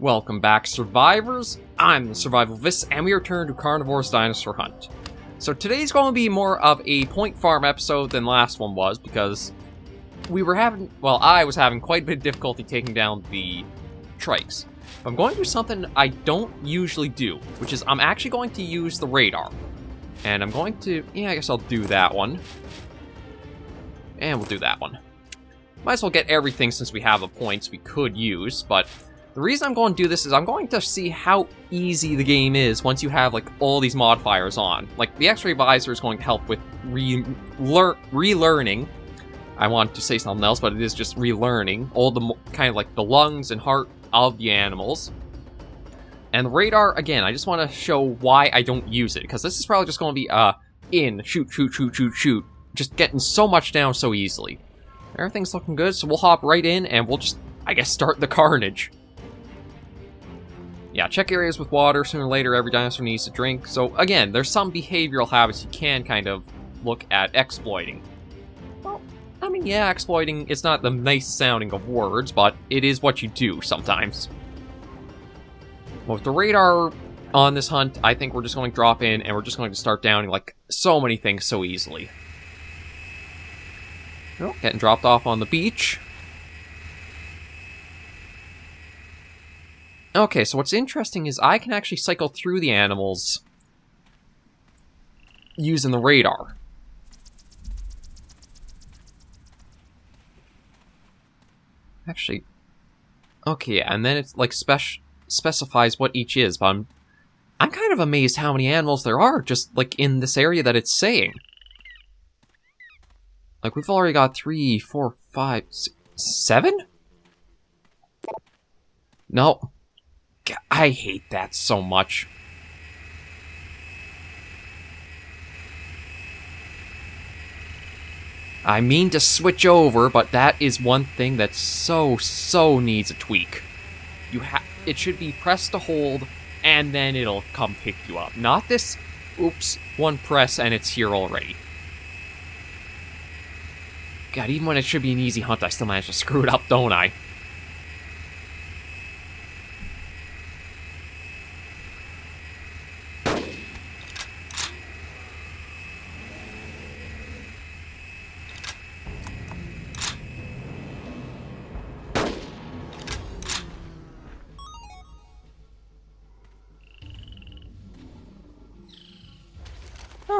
Welcome back, survivors. I'm the SurvivalVis, and we return to Carnivores Dinosaur Hunt. So today's going to be more of a point farm episode than last one was, because I was having quite a bit of difficulty taking down the trikes. I'm going to do something I don't usually do, which is I'm actually going to use the radar. And I'm going to, I guess I'll do that one. And we'll do that one. Might as well get everything since we have the points we could use, but the reason I'm going to do this is I'm going to see how easy the game is once you have, like, all these modifiers on. Like, the X-Ray Visor is going to help with relearning. I want to say something else, but it is just relearning all the kind of like the lungs and heart of the animals. And the radar, again, I just want to show why I don't use it, because this is probably just going to be, shoot, just getting so much down so easily. Everything's looking good, so we'll hop right in, and we'll just, I guess, start the carnage. Yeah, check areas with water. Sooner or later, every dinosaur needs to drink. So, again, there's some behavioral habits you can kind of look at exploiting. Well, I mean, yeah, exploiting is not the nice sounding of words, but it is what you do sometimes. Well, with the radar on this hunt, I think we're just going to drop in, and we're just going to start downing, like, so many things so easily. Oh, getting dropped off on the beach. Okay, so what's interesting is I can actually cycle through the animals using the radar. Actually, okay, yeah, and then it's like specifies what each is, but I'm kind of amazed how many animals there are just like in this area that it's saying. Like, we've already got 3, 4, 5, 6, 7? No. I hate that so much. I mean to switch over, but that is one thing that so needs a tweak. It should be press to hold, and then it'll come pick you up. Not this, oops, one press and it's here already. God, even when it should be an easy hunt, I still manage to screw it up, don't I?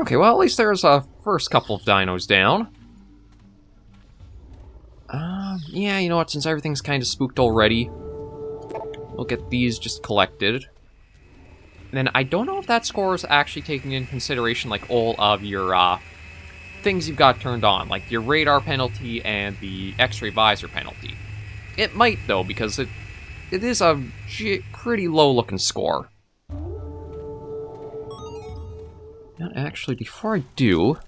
Okay, well, at least there's a first couple of dinos down. Yeah, you know what, since everything's kind of spooked already, we'll get these just collected. And then I don't know if that score is actually taking into consideration, like, all of your, things you've got turned on, like your radar penalty and the X-Ray Visor penalty. It might, though, because it is a pretty low-looking score. And actually, before I do,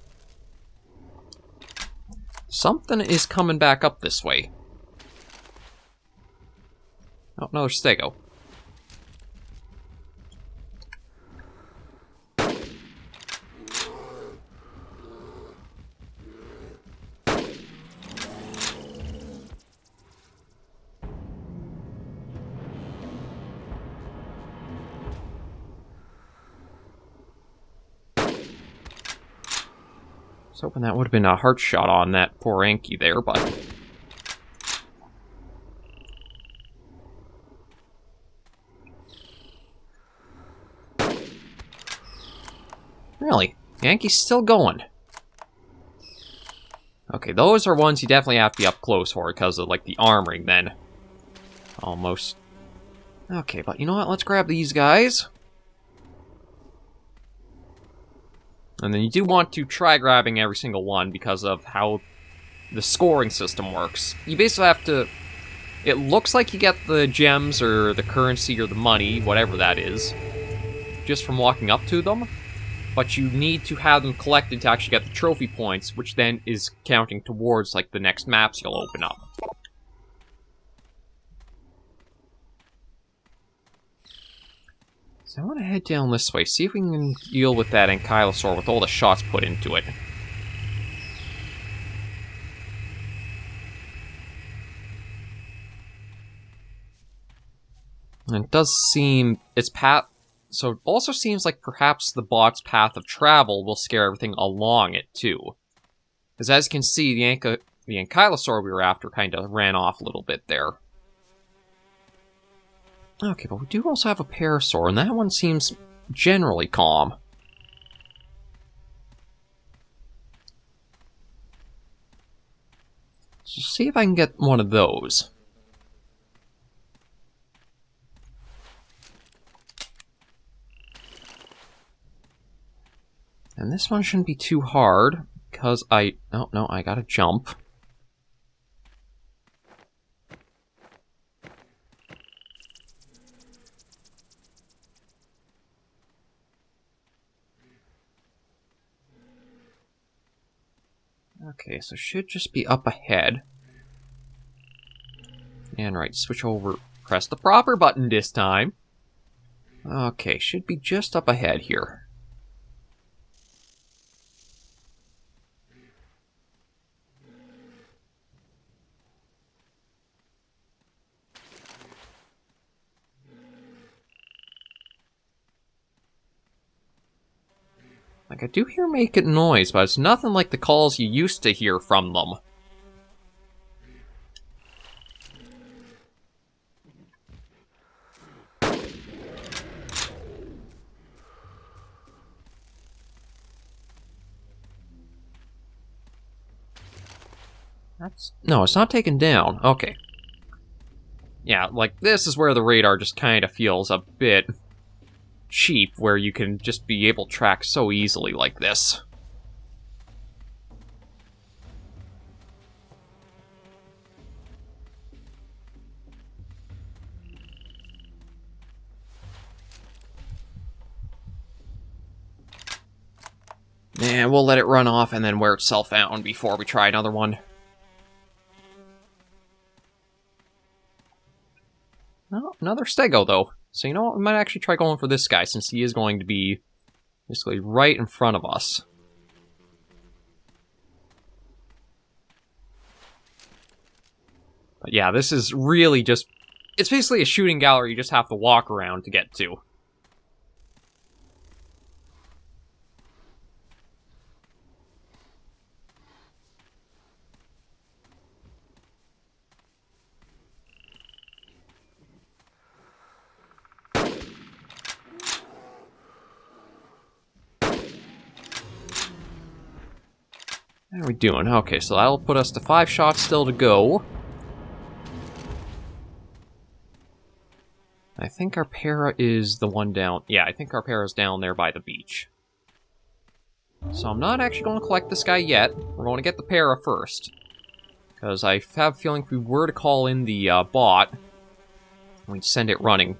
something is coming back up this way. Oh, another stego. I was hoping that would have been a heart shot on that poor Anki there, but... Really? Yankee's still going. Okay, those are ones you definitely have to be up close for because of, like, the armoring then. Almost. Okay, but you know what? Let's grab these guys. And then you do want to try grabbing every single one because of how the scoring system works. You basically have to... It looks like you get the gems or the currency or the money, whatever that is, just from walking up to them. But you need to have them collected to actually get the trophy points, which then is counting towards, like, the next maps you'll open up. So I want to head down this way, see if we can deal with that Ankylosaur with all the shots put into it. And it does seem its path... So it also seems like perhaps the bot's path of travel will scare everything along it, too. Because as you can see, the Ankylosaur we were after kind of ran off a little bit there. Okay, but we do also have a Parasaur, and that one seems generally calm. So see if I can get one of those. And this one shouldn't be too hard, because I... Oh, no, I gotta jump. Okay, so should just be up ahead. And right, switch over. Press the proper button this time. Okay, should be just up ahead here. Like, I do hear making noise, but it's nothing like the calls you used to hear from them. No, it's not taken down. Okay. Yeah, like, this is where the radar just kind of feels a bit cheap, where you can just be able to track so easily like this. And we'll let it run off and then wear itself out before we try another one. Oh, another Stego, though. So you know what, we might actually try going for this guy, since he is going to be basically right in front of us. But yeah, this is really just... It's basically a shooting gallery you just have to walk around to get to. How are we doing? Okay, so that'll put us to 5 shots still to go. I think our para is the one down... Yeah, I think our para is down there by the beach. So I'm not actually going to collect this guy yet. We're going to get the para first. Because I have a feeling if we were to call in the bot, we'd send it running.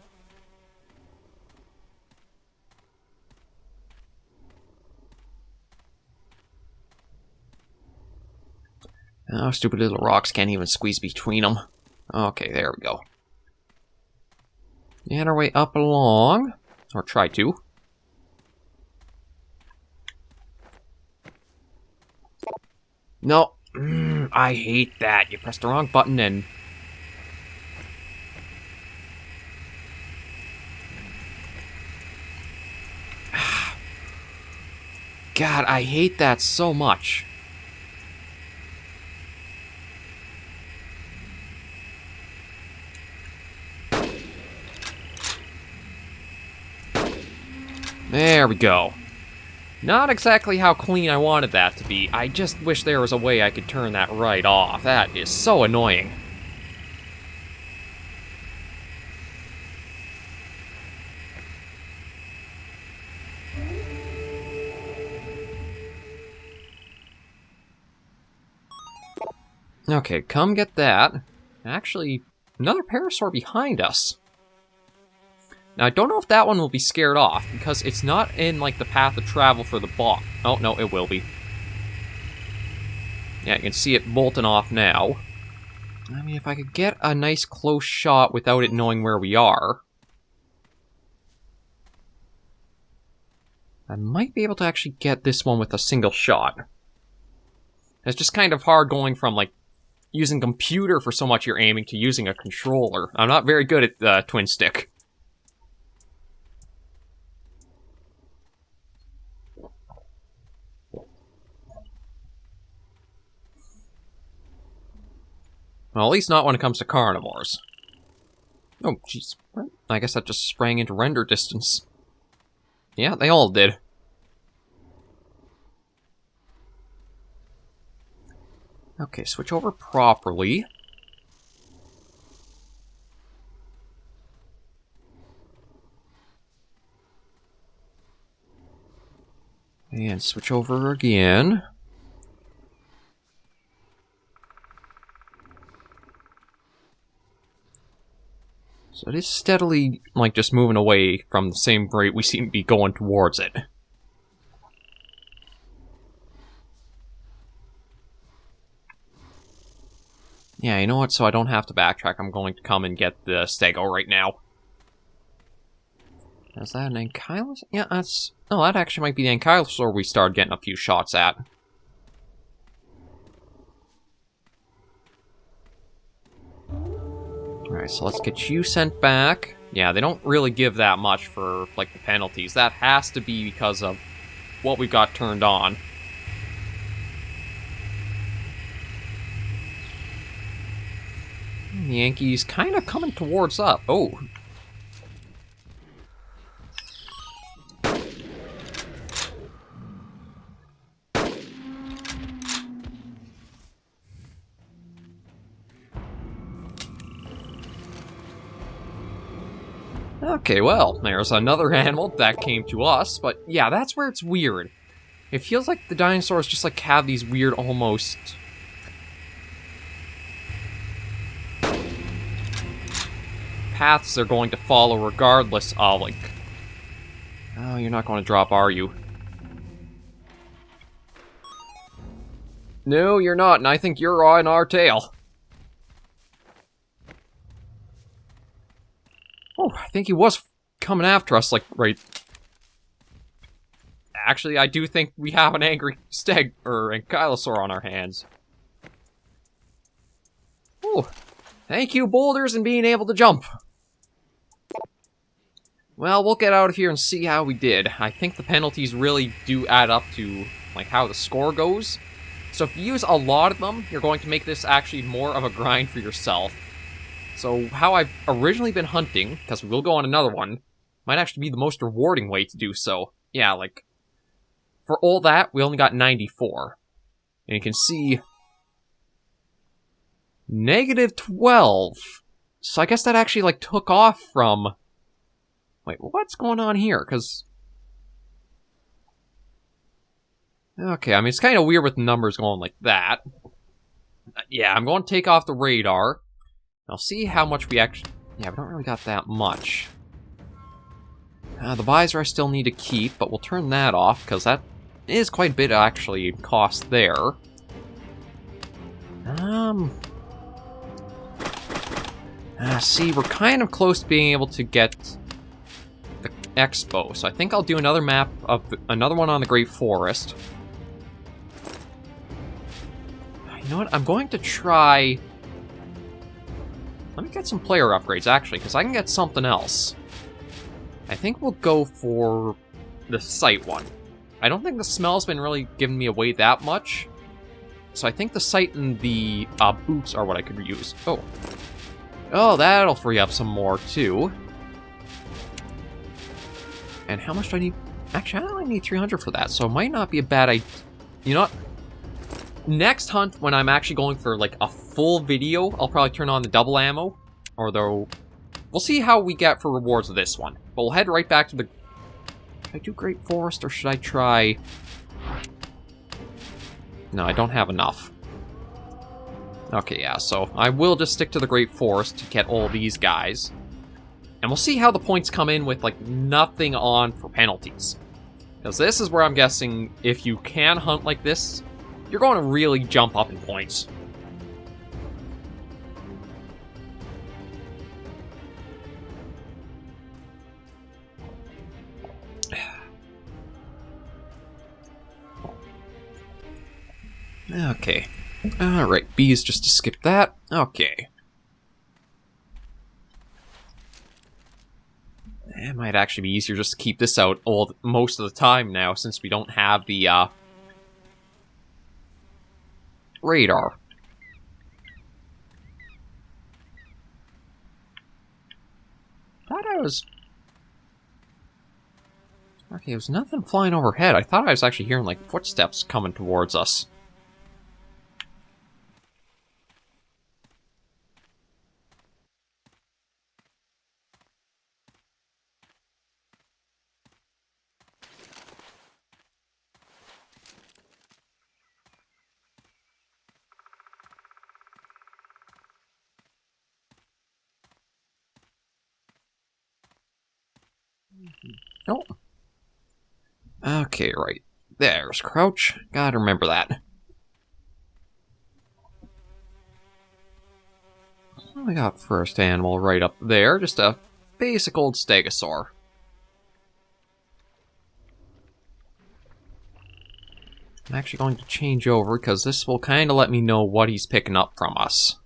Oh, stupid little rocks can't even squeeze between them. Okay, there we go. And our way up along. Or try to. No. I hate that. You pressed the wrong button and... God, I hate that so much. There we go. Not exactly how clean I wanted that to be. I just wish there was a way I could turn that right off. That is so annoying. Okay, come get that. Actually, another Parasaur behind us. Now, I don't know if that one will be scared off, because it's not in, like, the path of travel for the bot. Oh, no, it will be. Yeah, you can see it bolting off now. I mean, if I could get a nice close shot without it knowing where we are, I might be able to actually get this one with a single shot. It's just kind of hard going from, like, using computer for so much you're aiming to using a controller. I'm not very good at twin stick. Well, at least not when it comes to carnivores. Oh, jeez. I guess that just sprang into render distance. Yeah, they all did. Okay, switch over properly. And switch over again. So it is steadily, like, just moving away from the same rate we seem to be going towards it. Yeah, you know what? So I don't have to backtrack. I'm going to come and get the stego right now. Is that an Ankylosaur? Yeah, that's... Oh, that actually might be the Ankylosaur we started getting a few shots at. Alright, so let's get you sent back. Yeah, they don't really give that much for, like, the penalties. That has to be because of what we got turned on. The Yankees kind of coming towards up. Oh. Okay, well, there's another animal that came to us, but yeah, that's where it's weird. It feels like the dinosaurs just, like, have these weird, almost... paths they're going to follow regardless of, like... Oh, you're not going to drop, are you? No, you're not, and I think you're on our tail. Oh, I think he was coming after us, like, right... Actually, I do think we have an angry steg, or Ankylosaur on our hands. Oh, thank you, boulders, and being able to jump. Well, we'll get out of here and see how we did. I think the penalties really do add up to, like, how the score goes. So if you use a lot of them, you're going to make this actually more of a grind for yourself. So how I've originally been hunting, because we will go on another one, might actually be the most rewarding way to do so. Yeah, like, for all that, we only got 94. And you can see... -12. So I guess that actually, like, took off from... Wait, what's going on here? Because... Okay, I mean, it's kind of weird with the numbers going like that. Yeah, I'm going to take off the radar. I'll see how much we actually... Yeah, we don't really got that much. The visor I still need to keep, but we'll turn that off, because that is quite a bit, actually, cost there. See, we're kind of close to being able to get the Expo, so I think I'll do another map of another one on the Great Forest. You know what? I'm going to try... Let me get some player upgrades, actually, because I can get something else. I think we'll go for the sight one. I don't think the smell's been really giving me away that much. So I think the sight and the boots are what I could use. Oh. Oh, that'll free up some more, too. And how much do I need? Actually, I only need 300 for that, so it might not be a bad idea. You know what? Next hunt, when I'm actually going for, like, a full video, I'll probably turn on the double ammo. Or though... We'll see how we get for rewards of this one. But we'll head right back to the... Should I do Great Forest, or should I try... No, I don't have enough. Okay, yeah, so I will just stick to the Great Forest to get all these guys. And we'll see how the points come in with, like, nothing on for penalties. Because this is where I'm guessing if you can hunt like this, you're going to really jump up in points. Okay. Alright, bees just to skip that. Okay. It might actually be easier just to keep this out most of the time now, since we don't have the, radar. it was... Okay, there's nothing flying overhead. I thought I was actually hearing, like, footsteps coming towards us. Oh. Okay, right. There's crouch. Gotta remember that. What do we got first animal right up there? Just a basic old stegosaur. I'm actually going to change over because this will kind of let me know what he's picking up from us.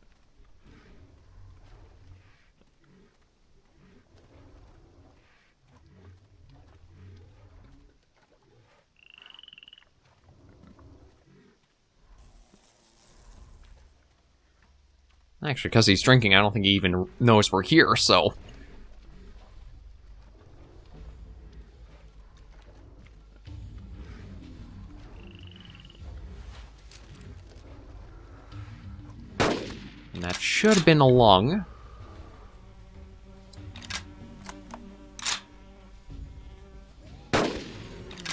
Actually, because he's drinking, I don't think he even knows we're here, so... And that should have been a lung.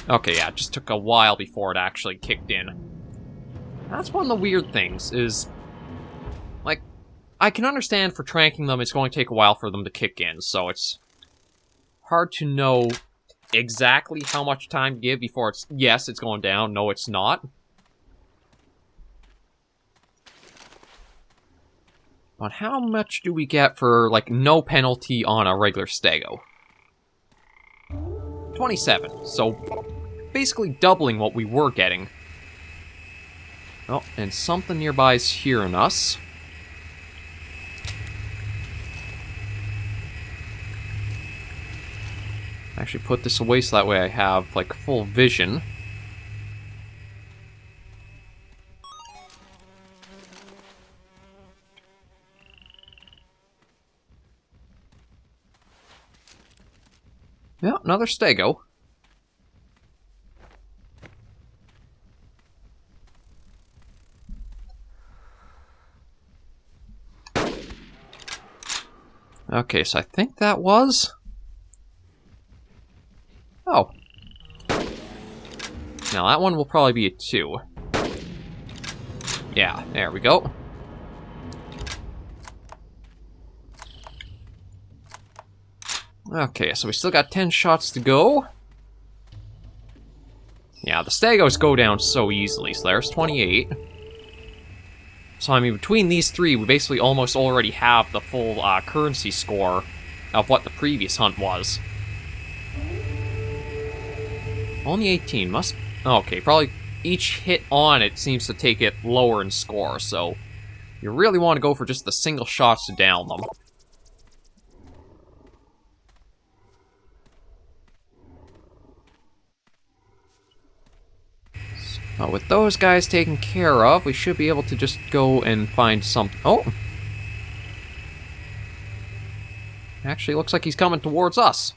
Okay, yeah, it just took a while before it actually kicked in. That's one of the weird things, is... Like, I can understand for tranking them, it's going to take a while for them to kick in, so it's hard to know exactly how much time to give before it's, yes, it's going down, no, it's not. But how much do we get for, like, no penalty on a regular stego? 27, so basically doubling what we were getting. Oh, and something nearby is hearing us. Actually put this away so that way I have, like, full vision. Yeah, another stego. Okay, so I think that was... Oh. Now that one will probably be a 2. Yeah, there we go. Okay, so we still got 10 shots to go. Yeah, the stegos go down so easily, so there's 28. So, I mean, between these three, we basically almost already have the full currency score of what the previous hunt was. Only 18, must... Okay, probably each hit on it seems to take it lower in score, so... You really want to go for just the single shots to down them. So, with those guys taken care of, we should be able to just go and find something... Oh! Actually, looks like he's coming towards us.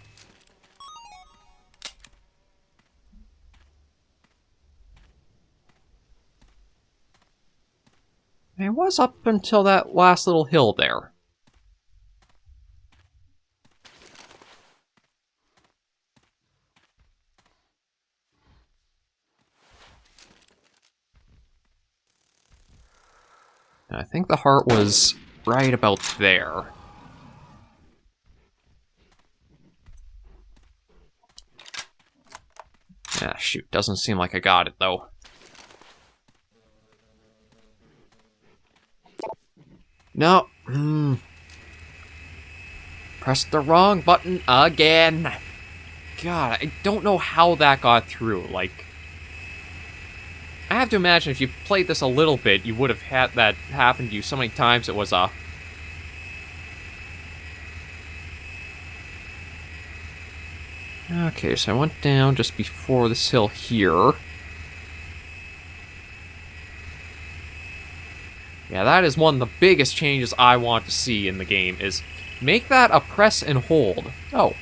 It was up until that last little hill there. I think the heart was right about there. Ah, shoot, doesn't seem like I got it, though. No. Pressed the wrong button again. God, I don't know how that got through. Like, I have to imagine if you played this a little bit, you would have had that happen to you so many times it was a... Okay, so I went down just before this hill here. Yeah, that is one of the biggest changes I want to see in the game, is Make that a press and hold. Oh.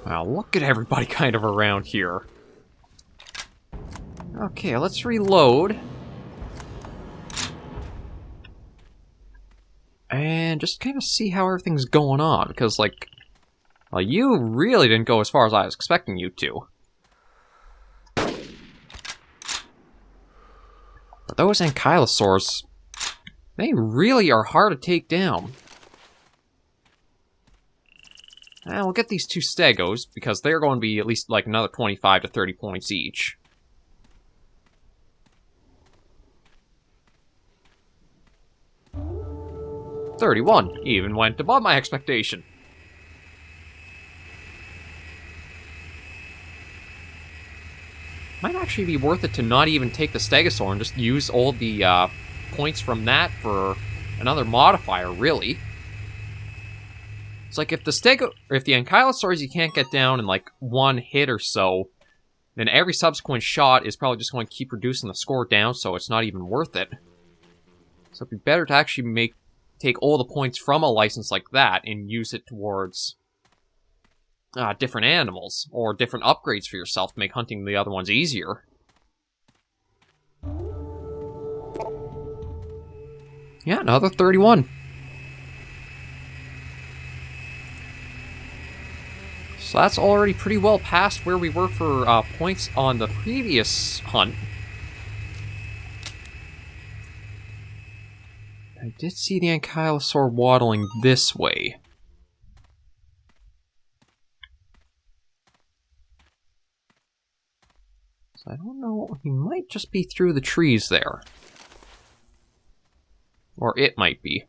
Wow, look at everybody kind of around here. Okay, let's reload. And just kind of see how everything's going on, because, like, well, you really didn't go as far as I was expecting you to. But those ankylosaurs, they really are hard to take down. And we'll get these 2 stegos, because they're going to be at least, like, another 25 to 30 points each. $31, even went above my expectation. Might actually be worth it to not even take the Stegosaur and just use all the points from that for another modifier, really. It's like if the Ankylosaurs you can't get down in like 1 hit or so, then every subsequent shot is probably just going to keep reducing the score down, so it's not even worth it. So it'd be better to actually take all the points from a license like that and use it towards different animals or different upgrades for yourself to make hunting the other ones easier. Yeah, another 31. So that's already pretty well past where we were for points on the previous hunt. I did see the Ankylosaur waddling this way. So I don't know, he might just be through the trees there. Or it might be.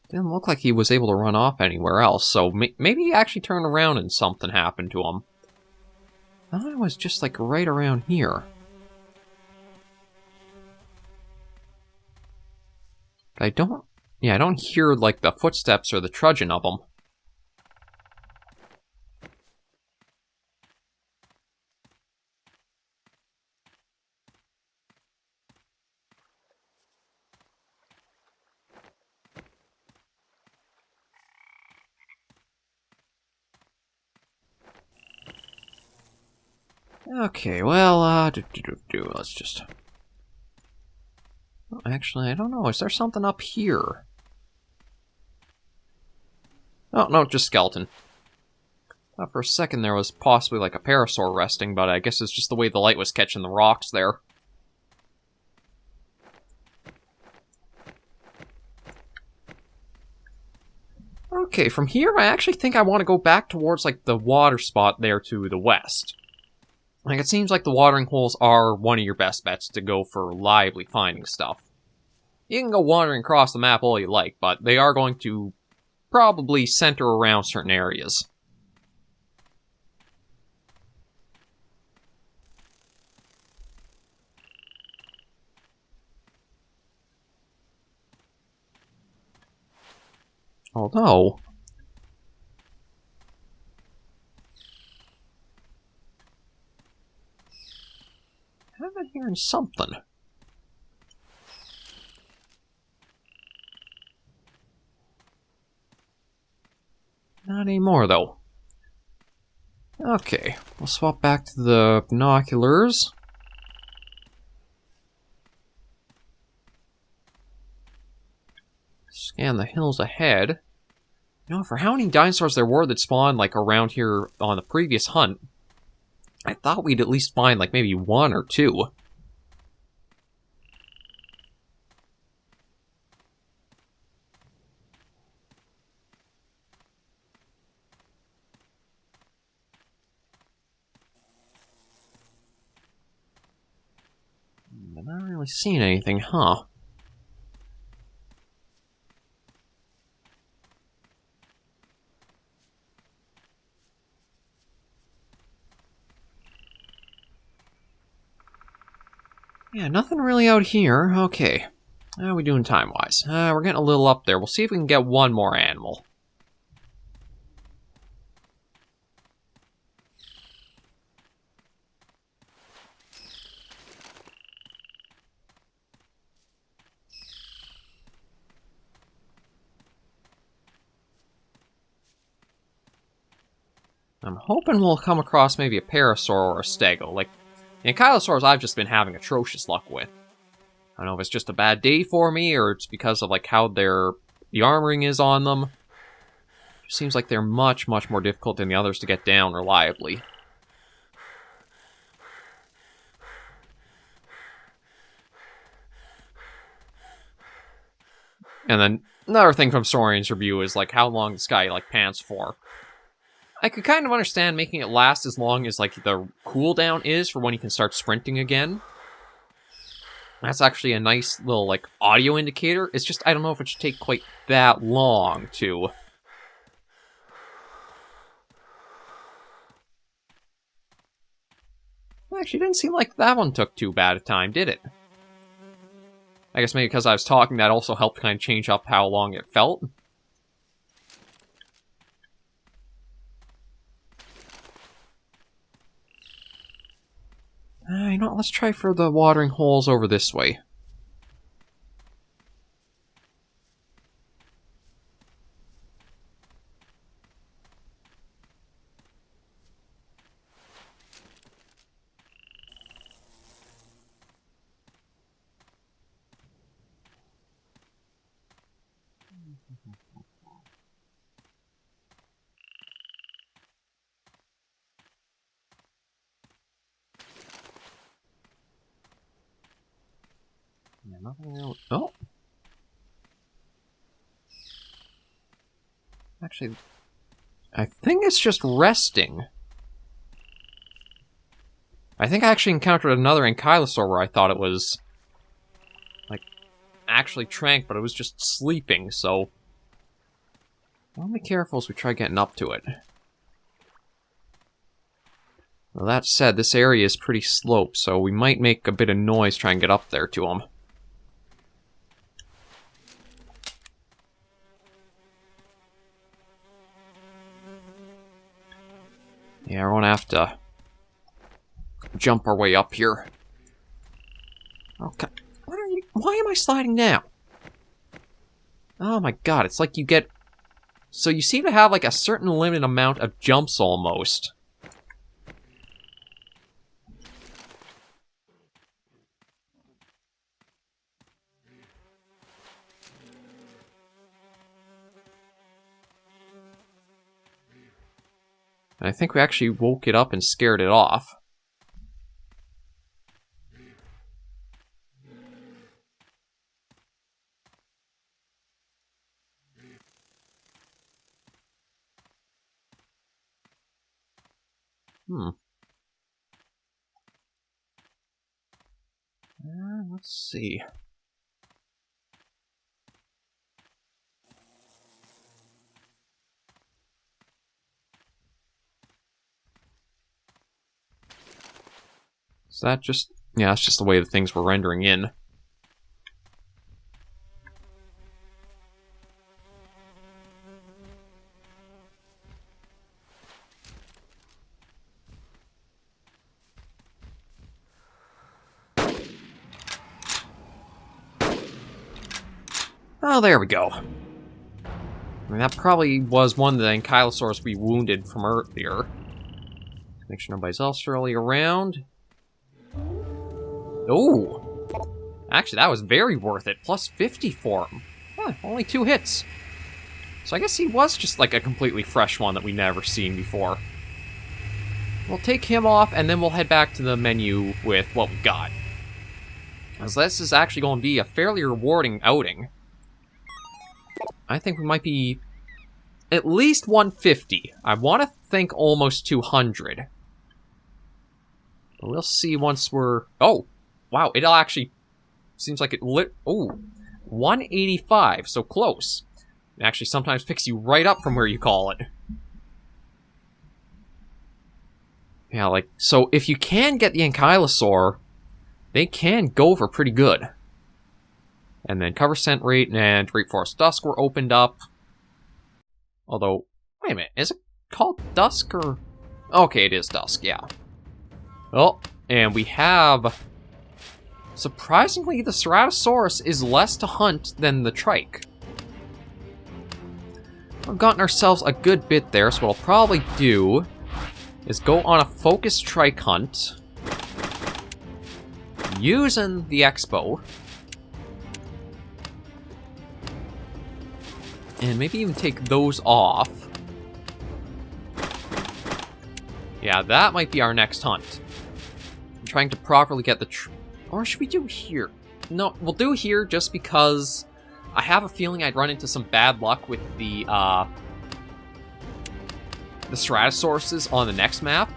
Didn't look like he was able to run off anywhere else, so maybe he actually turned around and something happened to him. I thought it was just like right around here. But I don't hear like the footsteps or the trudging of them. Okay, well, let's just... Oh, actually, I don't know. Is there something up here? Oh, no, just skeleton. Thought for a second there was possibly like a parasaur resting, but I guess it's just the way the light was catching the rocks there. Okay, from here, I actually think I want to go back towards, like, the water spot there to the west. Like, it seems like the watering holes are one of your best bets to go for lively finding stuff. You can go wandering across the map all you like, but they are going to probably center around certain areas. Although... I've been hearing something. Not anymore, though. Okay, we'll swap back to the binoculars. Scan the hills ahead. You know, for how many dinosaurs there were that spawned, like, around here on the previous hunt, I thought we'd at least find, like, maybe 1 or 2. really seeing anything, huh? Yeah, nothing really out here. Okay. How are we doing time-wise? We're getting a little up there. We'll see if we can get one more animal. I'm hoping we'll come across maybe a parasaur or a stego. Like, the ankylosaurs I've just been having atrocious luck with. I don't know if it's just a bad day for me, or it's because of, like, how the armoring is on them. It seems like they're much, much more difficult than the others to get down reliably. And then, another thing from Saurian's review is, like, how long this guy, like, pants for. I could kind of understand making it last as long as, like, the cooldown is for when you can start sprinting again. That's actually a nice little, like, audio indicator. It's just, I don't know if it should take quite that long to... Actually, didn't seem like that one took too bad a time, did it? I guess maybe because I was talking, that also helped kind of change up how long it felt. You know what, let's try for the watering holes over this way. Yeah, nothing really... Oh! Actually, I think it's just resting. I think I actually encountered another ankylosaur where I thought it was, like, actually trank, but it was just sleeping, so... I'll be careful as we try getting up to it. Well, that said, this area is pretty sloped, so we might make a bit of noise trying to get up there to him. Yeah, we're gonna have to jump our way up here. Okay. What are you... Why am I sliding down? Oh my god, it's like you get... So you seem to have like a certain limited amount of jumps almost. And I think we actually woke it up and scared it off. Let's see. Is that just... Yeah, that's just the way the things were rendering in. Oh, there we go. I mean, that probably was one of the ankylosaurs we wounded from earlier. Make sure nobody's else really around. Oh! Actually, that was very worth it. Plus 50 for him. Huh, only 2 hits. So I guess he was just like a completely fresh one that we've never seen before. We'll take him off, and then we'll head back to the menu with what we got. As this is actually going to be a fairly rewarding outing. I think we might be at least 150. I want to think almost 200. But we'll see once we're... Oh! Wow, it'll actually seems like it lit... Oh, 185, so close. It actually sometimes picks you right up from where you call it. Yeah, like, so if you can get the Ankylosaur, they can go for pretty good. And then cover scent rate and Great Forest Dusk were opened up. Although, wait a minute, is it called Dusk or... Okay, it is Dusk, yeah. Oh, and we have... Surprisingly, the Ceratosaurus is less to hunt than the Trike. We've gotten ourselves a good bit there, so what I'll probably do is go on a focused Trike hunt using the Expo. And maybe even take those off. Yeah, that might be our next hunt. I'm trying to properly get the... Or should we do here? No, we'll do here just because I have a feeling I'd run into some bad luck with the Stratusauruses on the next map.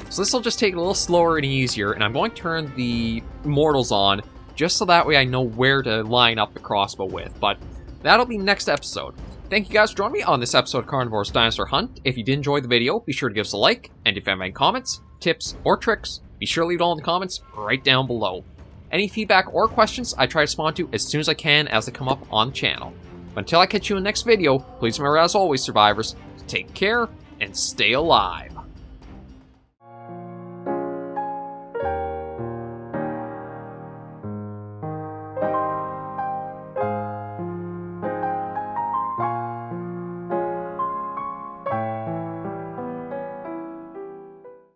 So this will just take it a little slower and easier, and I'm going to turn the Mortals on just so that way I know where to line up the crossbow with. But that'll be next episode. Thank you guys for joining me on this episode of Carnivores Dinosaur Hunt. If you did enjoy the video, be sure to give us a like, and if you have any comments, tips, or tricks, be sure to leave it all in the comments right down below. Any feedback or questions, I try to respond to as soon as I can as they come up on the channel. But until I catch you in the next video, please remember, as always, survivors, to take care and stay alive.